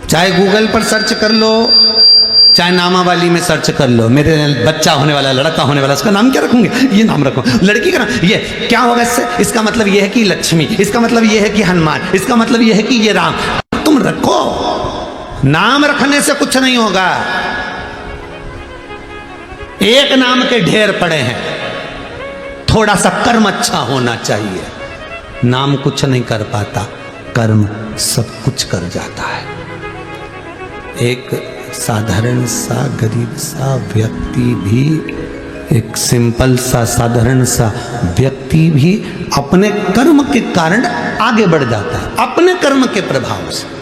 चाहे गूगल पर सर्च कर लो, चाहे नामावली में सर्च कर लो, मेरे बच्चा होने वाला, लड़का होने वाला, उसका नाम क्या रखूंगे? ये नाम रखो। लड़की का नाम ये क्या होगा इससे? इसका मतलब ये है कि लक्ष्मी, इसका मतलब ये है कि हनुमान, इसका मतलब ये है कि ये राम। तुम रखो, नाम रखने से कुछ नहीं होगा। एक नाम के ढेर पड़े हैं, थोड़ा सा कर्म अच्छा होना चाहिए। नाम कुछ नहीं कर पाता, कर्म सब कुछ कर जाता है। एक साधारण सा गरीब सा व्यक्ति भी, एक सिंपल सा साधारण सा व्यक्ति भी अपने कर्म के कारण आगे बढ़ जाता है, अपने कर्म के प्रभाव से।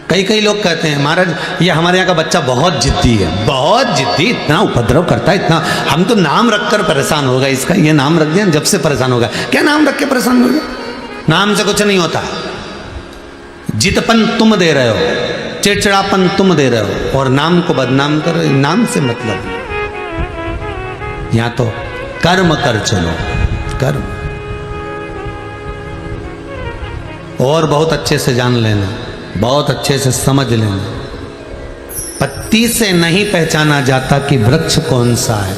कई कई लोग कहते हैं महाराज ये हमारे यहाँ का बच्चा बहुत जिद्दी है, बहुत जिद्दी, इतना उपद्रव करता है, इतना, हम तो नाम रखकर परेशान हो गए इसका, ये नाम रख दिया जब से परेशान हो गया। क्या नाम रख के परेशान हो गए? नाम से कुछ नहीं होता। जिदपन तुम दे रहे हो, चिड़चिड़ापन तुम दे रहे हो, और नाम को बदनाम कर रहे हो। नाम से मतलब यहाँ तो कर्म कर चलो, कर्म। और बहुत अच्छे से जान लेना, बहुत अच्छे से समझ लेना, पत्ती से नहीं पहचाना जाता कि वृक्ष कौन सा है।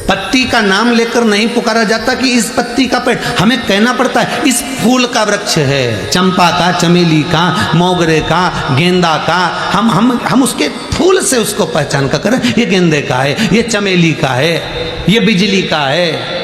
पत्ती का नाम लेकर नहीं पुकारा जाता कि इस पत्ती का पेड़, हमें कहना पड़ता है इस फूल का वृक्ष है, चंपा का, चमेली का, मोगरे का, गेंदा का। हम उसके फूल से उसको पहचान कर करें, ये गेंदे का है, ये चमेली का है, ये बिजली का है।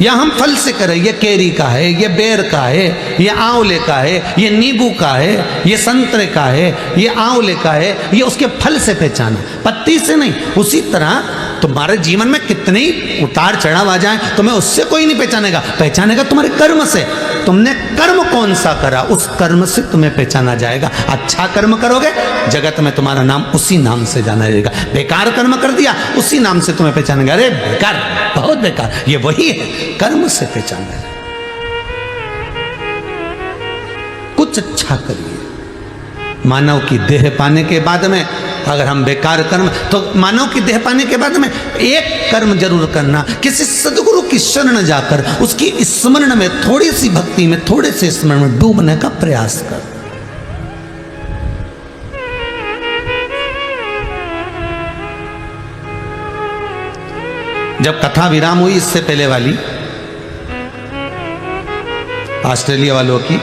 या हम फल से करें, ये केरी का है, ये बेर का है, ये आंवले का है, ये नींबू का है, ये संतरे का है, ये आंवले का है, ये उसके फल से पहचाना, पत्ती से नहीं। उसी तरह तुम्हारे जीवन में कितने ही उतार चढ़ाव आ जाए, तुम्हें उससे कोई नहीं पहचानेगा, पहचानेगा तुम्हारे कर्म से। तुमने कर्म कौन सा करा, उस कर्म से तुम्हें पहचाना जाएगा। अच्छा कर्म करोगे, जगत में तुम्हारा नाम उसी नाम से जाना जाएगा। बेकार कर्म कर दिया, उसी नाम से तुम्हें पहचानेगा, अरे बेकार, बहुत बेकार, ये वही है, कर्म से पहचाना जाए। कुछ अच्छा करिए। मानव की देह पाने के बाद में अगर हम बेकार कर्म, तो मानव की देह पाने के बाद में एक कर्म जरूर करना, किसी सदगुरु की शरण जाकर उसकी स्मरण में, थोड़ी सी भक्ति में, थोड़े से स्मरण में डूबने का प्रयास कर। जब कथा विराम हुई इससे पहले वाली ऑस्ट्रेलिया वालों की,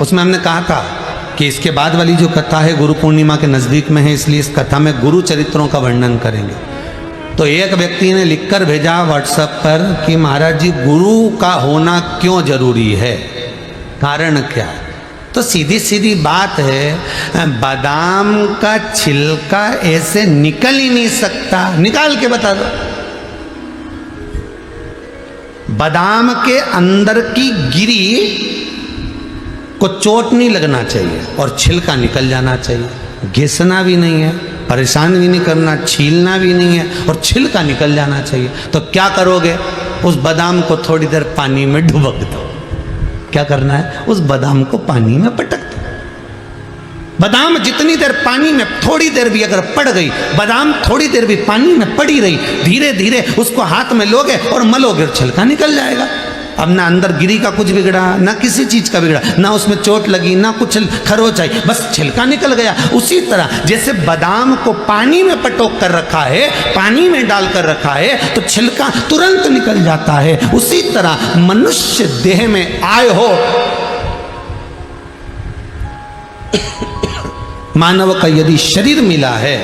उसमें हमने कहा था कि इसके बाद वाली जो कथा है गुरु पूर्णिमा के नज़दीक में है, इसलिए इस कथा में गुरु चरित्रों का वर्णन करेंगे। तो एक व्यक्ति ने लिखकर भेजा व्हाट्सएप पर कि महाराज जी गुरु का होना क्यों जरूरी है, कारण क्या है? तो सीधी सीधी बात है, बादाम का छिलका ऐसे निकल ही नहीं सकता, निकाल के बता दो। बादाम के अंदर की गिरी को चोट नहीं लगना चाहिए और छिलका निकल जाना चाहिए। घिसना भी नहीं है, परेशान भी नहीं करना, छीलना भी नहीं है, और छिलका निकल जाना चाहिए। तो क्या करोगे? उस बादाम को थोड़ी देर पानी में डुबक दो। क्या करना है? उस बादाम को पानी में पटक दो। बादाम जितनी देर पानी में, थोड़ी देर भी अगर पड़ गई, बादाम थोड़ी देर भी पानी में पड़ी रही, धीरे धीरे उसको हाथ में लोगे और मलोगे, छिलका निकल जाएगा। अब ना अंदर गिरी का कुछ बिगड़ा, ना किसी चीज का बिगड़ा, ना उसमें चोट लगी, ना कुछ खरोच आई, बस छिलका निकल गया। उसी तरह जैसे बादाम को पानी में पटोक कर रखा है, पानी में डाल कर रखा है, तो छिलका तुरंत निकल जाता है। उसी तरह मनुष्य देह में आए हो, मानव का यदि शरीर मिला है,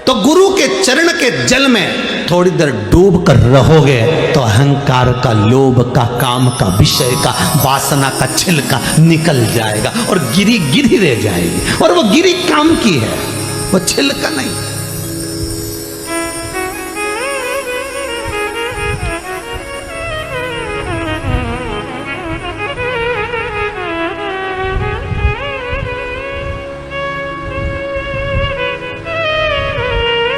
तो गुरु के चरण के जल में थोड़ी देर डूब कर रहोगे तो अहंकार का, लोभ का, काम का, विषय का, वासना का छिलका निकल जाएगा और गिरी गिरी रह जाएगी। और वो गिरी काम की है, वो छिलका नहीं।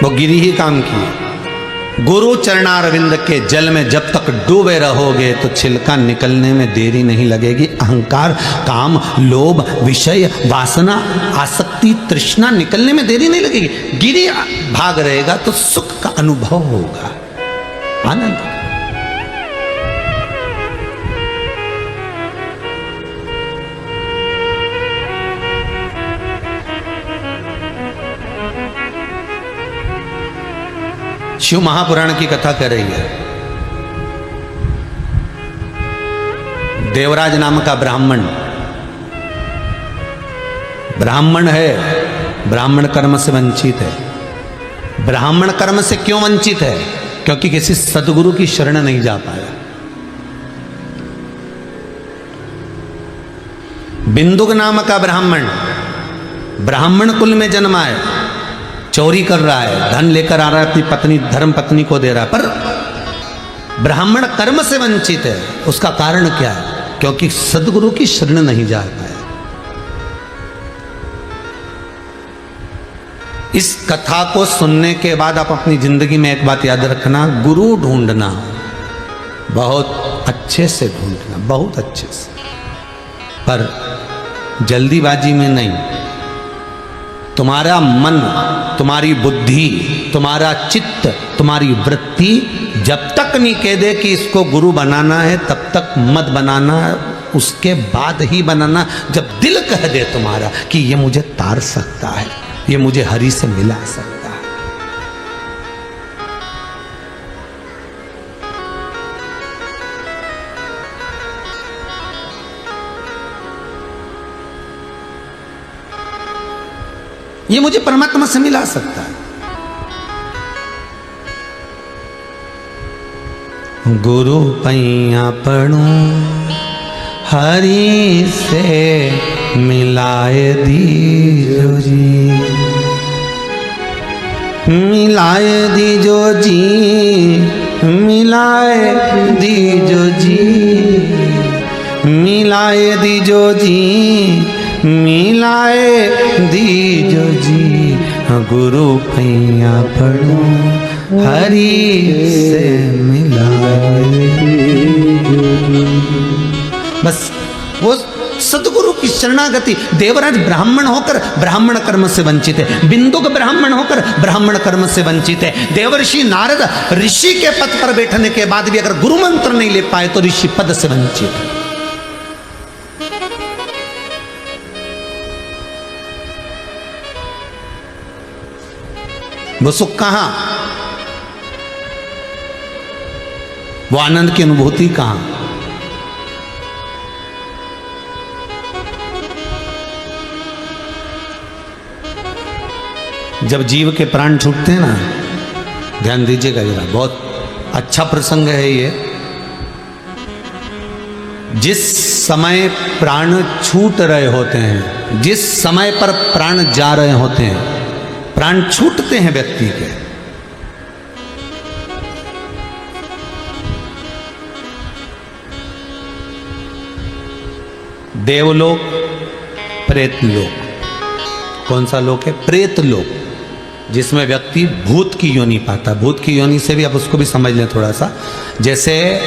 वो गिरी ही काम की है। गुरु चरणारविंद के जल में जब तक डूबे रहोगे तो छिलका निकलने में देरी नहीं लगेगी, अहंकार, काम, लोभ, विषय, वासना, आसक्ति, तृष्णा निकलने में देरी नहीं लगेगी। गिरी भाग रहेगा तो सुख का अनुभव होगा, आनंद। शिव महापुराण की कथा कह रही है। देवराज नाम का ब्राह्मण है, ब्राह्मण कर्म से वंचित है। ब्राह्मण कर्म से क्यों वंचित है? क्योंकि किसी सदगुरु की शरण नहीं जा पाया। बिंदुक नाम का ब्राह्मण कुल में जन्मा है, चोरी कर रहा है, धन लेकर आ रहा है, अपनी पत्नी, धर्म पत्नी को दे रहा है, पर ब्राह्मण कर्म से वंचित है। उसका कारण क्या है? क्योंकि सदगुरु की शरण नहीं जा पाया। इस कथा को सुनने के बाद आप अपनी जिंदगी में एक बात याद रखना, गुरु ढूंढना, बहुत अच्छे से ढूंढना, बहुत अच्छे से, पर जल्दीबाजी में नहीं। तुम्हारा मन, तुम्हारी बुद्धि, तुम्हारा चित्त, तुम्हारी वृत्ति जब तक नहीं कह दे कि इसको गुरु बनाना है, तब तक मत बनाना, उसके बाद ही बनाना। जब दिल कह दे तुम्हारा कि ये मुझे तार सकता है, ये मुझे हरि से मिला सकता है, ये मुझे परमात्मा से मिला सकता है। गुरु पैया पढ़ू हरि से मिलाए दीजो जी, मिलाए दीजो जी, मिलाए दीजो जी, मिलाए दीजो जी, मिलाए दीजो जी। गुरु पैया पढ़ू हरि से मिलाए दीजो जी। बस वो सदगुरु की शरणागति। देवराज ब्राह्मण होकर ब्राह्मण कर्म से वंचित है, बिंदुक ब्राह्मण होकर ब्राह्मण कर्म से वंचित है। देवर्षि नारद ऋषि के पद पर बैठने के बाद भी अगर गुरु मंत्र नहीं ले पाए तो ऋषि पद से वंचित है। वो सुख कहां, वो आनंद की अनुभूति कहां? जब जीव के प्राण छूटते हैं ना, ध्यान दीजिएगा जरा, बहुत अच्छा प्रसंग है ये। जिस समय प्राण छूट रहे होते हैं, जिस समय पर प्राण जा रहे होते हैं, प्राण छूटते हैं व्यक्ति के, देवलोक, प्रेतलोक। कौन सा लोक है? प्रेत लोक, जिसमें व्यक्ति भूत की योनि पाता। भूत की योनि से भी आप उसको भी समझ लें थोड़ा सा। जैसे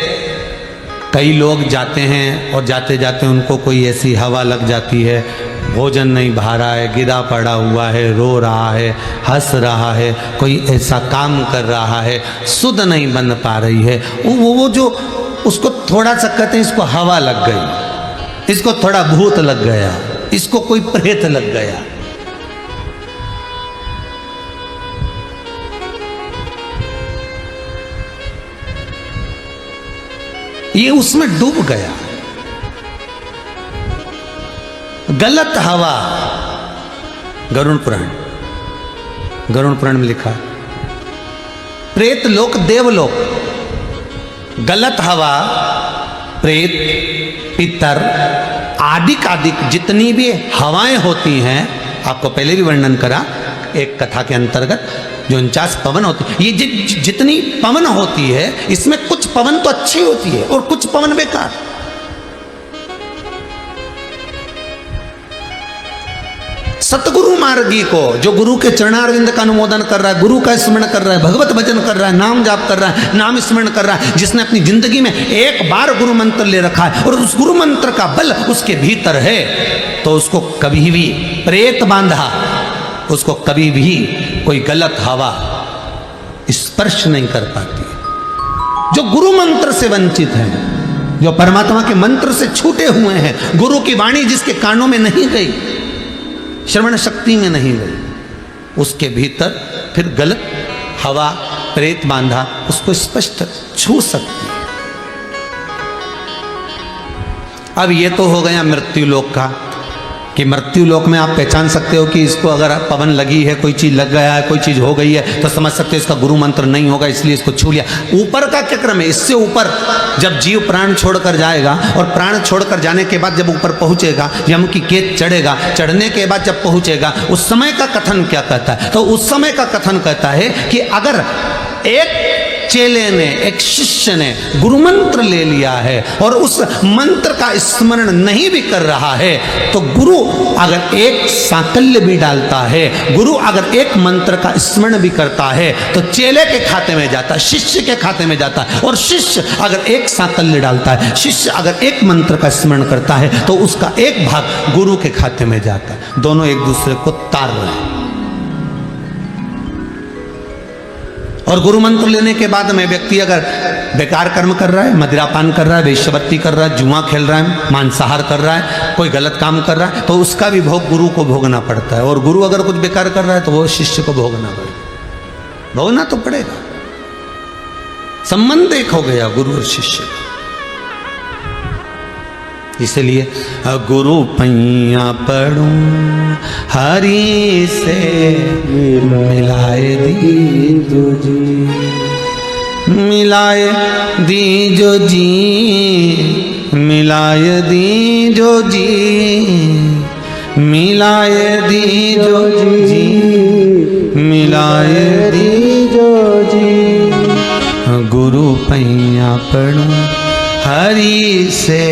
कई लोग जाते हैं और जाते जाते उनको कोई ऐसी हवा लग जाती है, भोजन नहीं भा रहा है, गिरा पड़ा हुआ है, रो रहा है, हंस रहा है, कोई ऐसा काम कर रहा है, सुध नहीं बन पा रही है, वो जो उसको थोड़ा सा कहते हैं, इसको हवा लग गई, इसको थोड़ा भूत लग गया, इसको कोई प्रेत लग गया। ये उसमें डूब गया। गलत हवा, गरुड़ पुराण में लिखा, प्रेत लोक, देवलोक, गलत हवा, प्रेत, पितर, आदिक जितनी भी हवाएं होती हैं, आपको पहले भी वर्णन करा एक कथा के अंतर्गत, जो 49 पवन होती है, ये जितनी पवन होती है, इसमें कुछ पवन तो अच्छी होती है और कुछ पवन बेकार। सतगुरु मार्गी को, जो गुरु के चरणारविंद का अनुमोदन कर रहा है, गुरु का स्मरण कर रहा है, भगवत भजन कर रहा है, नाम जाप कर रहा है, नाम स्मरण कर रहा है, जिसने अपनी जिंदगी में एक बार गुरु मंत्र ले रखा है और उस गुरु मंत्र का बल उसके भीतर है, तो उसको कभी भी प्रेत बांधा, उसको कभी भी कोई गलत हवा स्पर्श नहीं कर पाती। जो गुरु मंत्र से वंचित है, जो परमात्मा के मंत्र से छूटे हुए हैं, गुरु की वाणी जिसके कानों में नहीं गई, श्रवण शक्ति में नहीं गई, उसके भीतर फिर गलत हवा प्रेत बांधा उसको स्पष्ट छू सकती है। अब ये तो हो गया मृत्यु लोक का, कि मृत्यु लोक में आप पहचान सकते हो कि इसको अगर पवन लगी है, कोई चीज लग गया है, कोई चीज हो गई है, तो समझ सकते हो इसका गुरु मंत्र नहीं होगा, इसलिए इसको छू लिया। ऊपर का क्या क्रम है? इससे ऊपर जब जीव प्राण छोड़कर जाएगा और प्राण छोड़कर जाने के बाद जब ऊपर पहुंचेगा, यम की केत चढ़ेगा, चढ़ने के बाद जब पहुंचेगा, उस समय का कथन क्या कहता है? तो उस समय का कथन कहता है कि अगर एक चेले ने, एक शिष्य ने गुरु मंत्र ले लिया है और उस मंत्र का स्मरण नहीं भी कर रहा है, तो गुरु अगर एक सांकल्य भी डालता है, गुरु अगर एक मंत्र का स्मरण भी करता है, तो चेले के खाते में जाता है, शिष्य के खाते में जाता है। और शिष्य अगर एक सांकल्य डालता है, शिष्य अगर एक मंत्र का स्मरण करता है, तो उसका एक भाग गुरु के खाते में जाता है। दोनों एक दूसरे को तार रहे हैं। और गुरु मंत्र लेने के बाद में व्यक्ति अगर बेकार कर्म कर रहा है, मदिरापान कर रहा है, वेश्यावृत्ति कर रहा है, जुआ खेल रहा है, मांसाहार कर रहा है, कोई गलत काम कर रहा है, तो उसका भी भोग गुरु को भोगना पड़ता है। और गुरु अगर कुछ बेकार कर रहा है तो वो शिष्य को भोगना पड़ेगा, भोगना तो पड़ेगा। संबंध एक हो गया गुरु और शिष्य का। इसलिए गुरु पैया पढ़ूं हरि से मिलाए दीजो जी, मिलाए दीजो जी, मिलाए दीजो जी, मिलाए दीजो जी, मिलाए दीजो जी। गुरु पैया पढ़ूं हरि से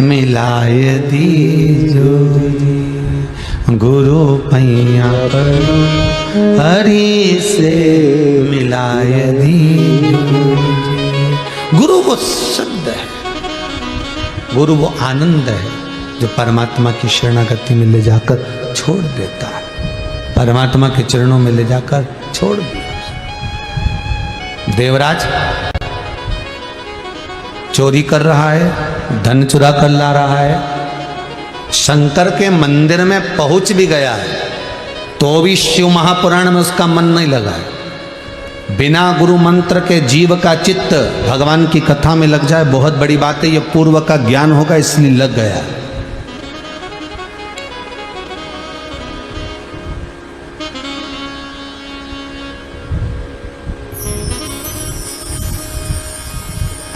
मिलाए दीजो जी, गुरु पैया पढ़ूं हरि से मिलाए दीजो जी। गुरु वो शब्द है, गुरु वो आनंद है जो परमात्मा की शरणागति में ले जाकर छोड़ देता है, परमात्मा के चरणों में ले जाकर छोड़ दिया। देवराज चोरी कर रहा है, धन चुरा कर ला रहा है, शंकर के मंदिर में पहुंच भी गया है, तो भी शिव महापुराण में उसका मन नहीं लगा है। बिना गुरु मंत्र के जीव का चित्त भगवान की कथा में लग जाए बहुत बड़ी बात है। ये पूर्व का ज्ञान होगा इसलिए लग गया।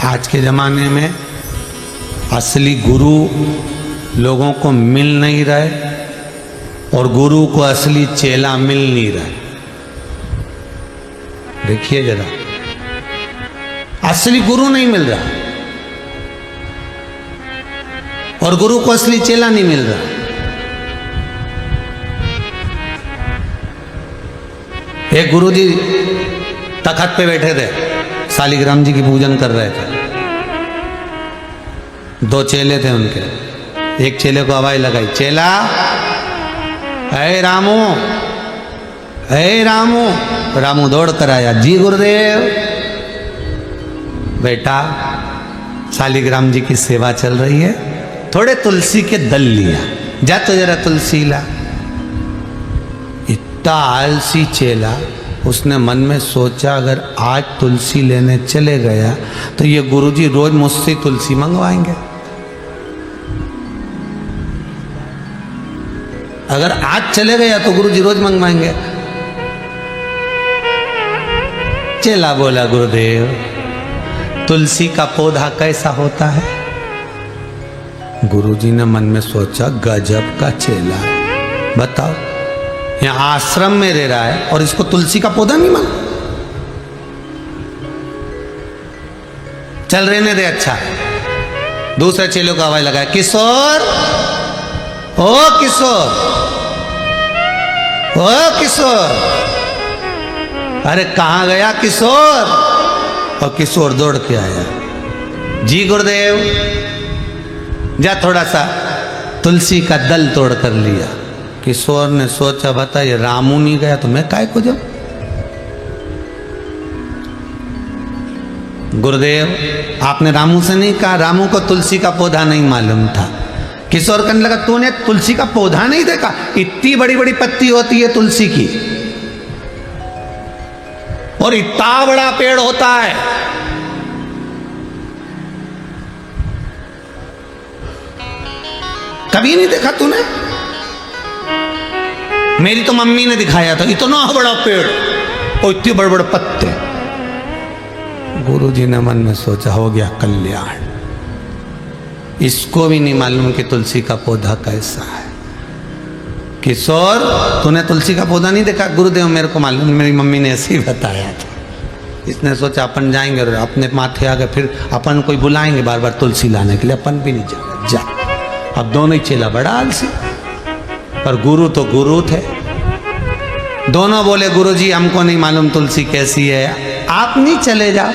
आज के ज़माने में असली गुरु लोगों को मिल नहीं रहे और गुरु को असली चेला मिल नहीं रहे। देखिए जरा, असली गुरु नहीं मिल रहा और गुरु को असली चेला नहीं मिल रहा। एक गुरुजी तखत पे बैठे थे, शालिग्राम जी की पूजन कर रहे थे। दो चेले थे उनके, एक चेले को आवाज लगाई, चेला ऐ रामू, ऐ रामू। रामू दौड़ कर आया, जी गुरुदेव। बेटा शालिग्राम जी की सेवा चल रही है, थोड़े तुलसी के दल लिया, जा तो जरा तुलसी ला। इतना आलसी चेला, उसने मन में सोचा अगर आज तुलसी लेने चले गया तो ये गुरुजी रोज मुझसे तुलसी मंगवाएंगे। अगर आज चले गया तो गुरुजी रोज मंगवाएंगे। चेला बोला, गुरुदेव तुलसी का पौधा कैसा होता है? गुरुजी ने मन में सोचा, गजब का चेला, बताओ यहाँ आश्रम में रह रहा है और इसको तुलसी का पौधा नहीं माना। चल रहने दे, अच्छा। दूसरे चेले को आवाज लगाया, किशोर, ओ किशोर, ओ किशोर, अरे कहाँ गया किशोर? और किशोर दौड़ के आया, जी गुरुदेव। जा थोड़ा सा तुलसी का दल तोड़ कर लिया। किशोर ने सोचा, बता ये रामू नहीं गया तो मैं काय को जाऊं? गुरुदेव आपने रामू से नहीं कहा, रामू को तुलसी का पौधा नहीं मालूम था। किशोर कहने लगा, तूने तुलसी का पौधा नहीं देखा? इतनी बड़ी बड़ी पत्ती होती है तुलसी की और इतना बड़ा पेड़ होता है। कभी नहीं देखा तूने? मेरी तो मम्मी ने दिखाया था, इतना बड़ा पेड़ और इतने बड़े बड़े पत्ते। गुरुजी ने मन में सोचा, हो गया कल्याण। इसको भी नहीं मालूम कि तुलसी का पौधा कैसा है। किशोर तूने तुलसी का पौधा नहीं देखा? गुरुदेव मेरे को मालूम, मेरी मम्मी ने ऐसे ही बताया था। इसने सोचा अपन जाएंगे और अपने माथे आगे फिर अपन कोई बुलाएंगे बार बार तुलसी लाने के लिए, अपन भी नहीं जाएंगे। जा, अब दोनों ही चेला बड़ा आलसी, पर गुरु तो गुरु थे। दोनों बोले, गुरुजी हमको नहीं मालूम तुलसी कैसी है, आप नहीं चले जाओ।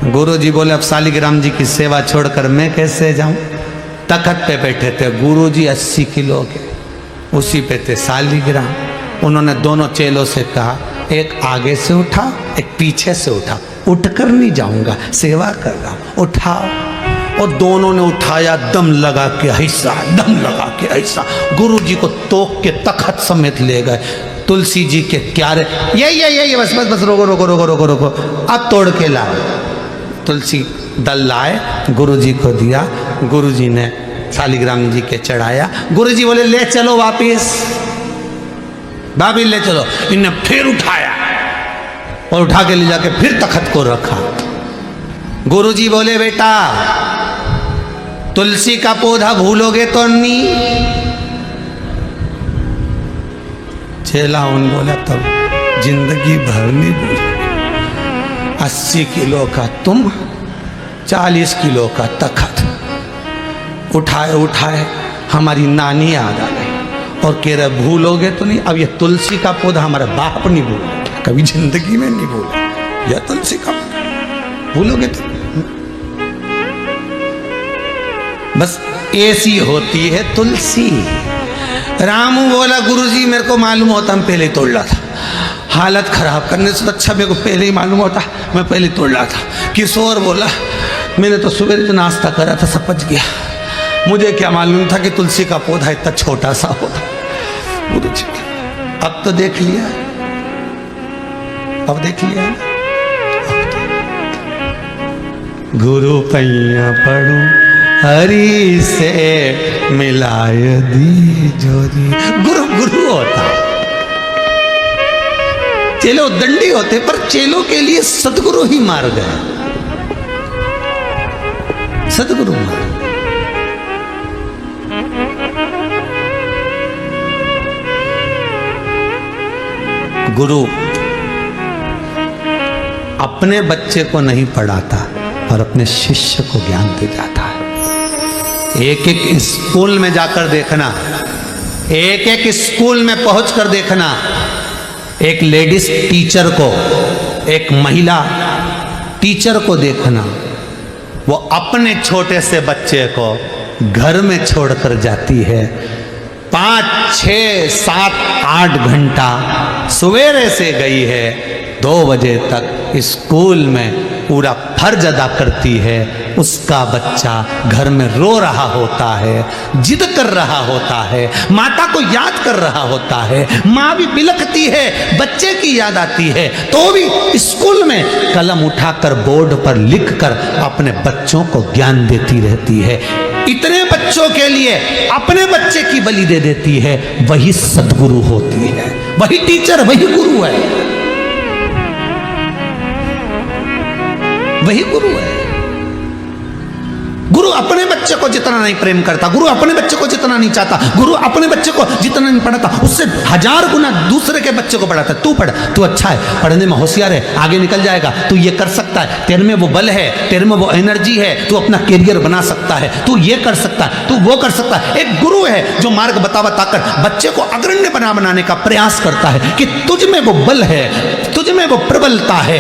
गुरुजी बोले, अब शालिग्राम जी की सेवा छोड़कर मैं कैसे जाऊं? तख्त पे बैठे थे गुरुजी 80 किलो के, उसी पे थे शालिग्राम। उन्होंने दोनों चेलों से कहा, एक आगे से उठा, एक पीछे से उठा। उठकर नहीं जाऊंगा, सेवा कर रहा हूं, उठाओ। और दोनों ने उठाया, दम लगा के ऐसा, दम लगा के ऐसा। गुरुजी को तोक के तख्त समेत ले गए। तुलसी जी के क्यारे, ये बस बस बस, रोको रोको रोको रोको रोको, अब तोड़ के लाए। तुलसी दल लाए, गुरुजी को दिया। गुरुजी ने शालिग्राम जी के चढ़ाया। गुरुजी बोले, ले चलो वापिस, भाभी ले चलो। इन्हें फिर उठाया और उठा के ले जाके फिर तख्त को रखा। गुरुजी बोले, बेटा तुलसी का पौधा भूलोगे तो नहीं? चेला उन बोला, तब जिंदगी भर नहीं भूल। 80 किलो का तुम, 40 किलो का तख्त। उठाए उठाए हमारी नानी याद आ गई और कह रहे, भूलोगे तो नहीं? अब ये तुलसी का पौधा हमारा बाप नहीं भूला, कभी जिंदगी में नहीं भूला। यह तुलसी का भूलोगे तो बस ऐसी होती है तुलसी। रामू बोला, गुरुजी मेरे को मालूम होता हम पहले तोड़ ला था, हालत खराब करने से अच्छा मेरे को पहले ही मालूम होता, मैं पहले तोड़ ला था। किशोर बोला, मैंने तो सुबह तो नाश्ता करा था, सब पच गया, मुझे क्या मालूम था कि तुलसी का पौधा इतना छोटा सा होगा। गुरुजी अब तो देख लिया, अब देख लिया। गुरु पैया पढ़ू हरि से मिलाय दी जोरी। गुरु गुरु होता, चेलो दंडी होते, पर चेलों के लिए सदगुरु ही मार गए, सदगुरु मार। गुरु अपने बच्चे को नहीं पढ़ाता और अपने शिष्य को ज्ञान दे जाता है। एक एक स्कूल में जाकर देखना, एक एक स्कूल में पहुंचकर देखना, एक लेडीज टीचर को, एक महिला टीचर को देखना, वो अपने छोटे से बच्चे को घर में छोड़कर जाती है। 5, 6, 7, 8 घंटा सवेरे से गई है, 2 बजे तक स्कूल में पूरा फर्ज अदा करती है। उसका बच्चा घर में रो रहा होता है, जिद कर रहा होता है, माता को याद कर रहा होता है, माँ भी बिलखती है, बच्चे की याद आती है, तो भी स्कूल में कलम उठाकर बोर्ड पर लिखकर अपने बच्चों को ज्ञान देती रहती है। इतने बच्चों के लिए अपने बच्चे की बलि दे देती है। वही सद्गुरु होती है, वही टीचर, वही गुरु है, वही गुरु है। गुरु अपने बच्चे को जितना नहीं प्रेम करता, गुरु अपने बच्चे को जितना नहीं चाहता, गुरु अपने बच्चे को जितना नहीं पढ़ाता, उससे 1000 गुना दूसरे के बच्चे को पढ़ाता। तू पढ़, तू अच्छा है, पढ़ने में होशियार है, आगे निकल जाएगा, तू ये कर सकता है, तेरे में वो बल है, तेरे में वो एनर्जी है, तू अपना कैरियर बना सकता है, तू ये कर सकता है, तू वो कर सकता है। एक गुरु है जो मार्ग बताकर बच्चे को अग्रण्य बनाने का प्रयास करता है कि तुझ में वो बल है, तुझ में वो प्रबलता है।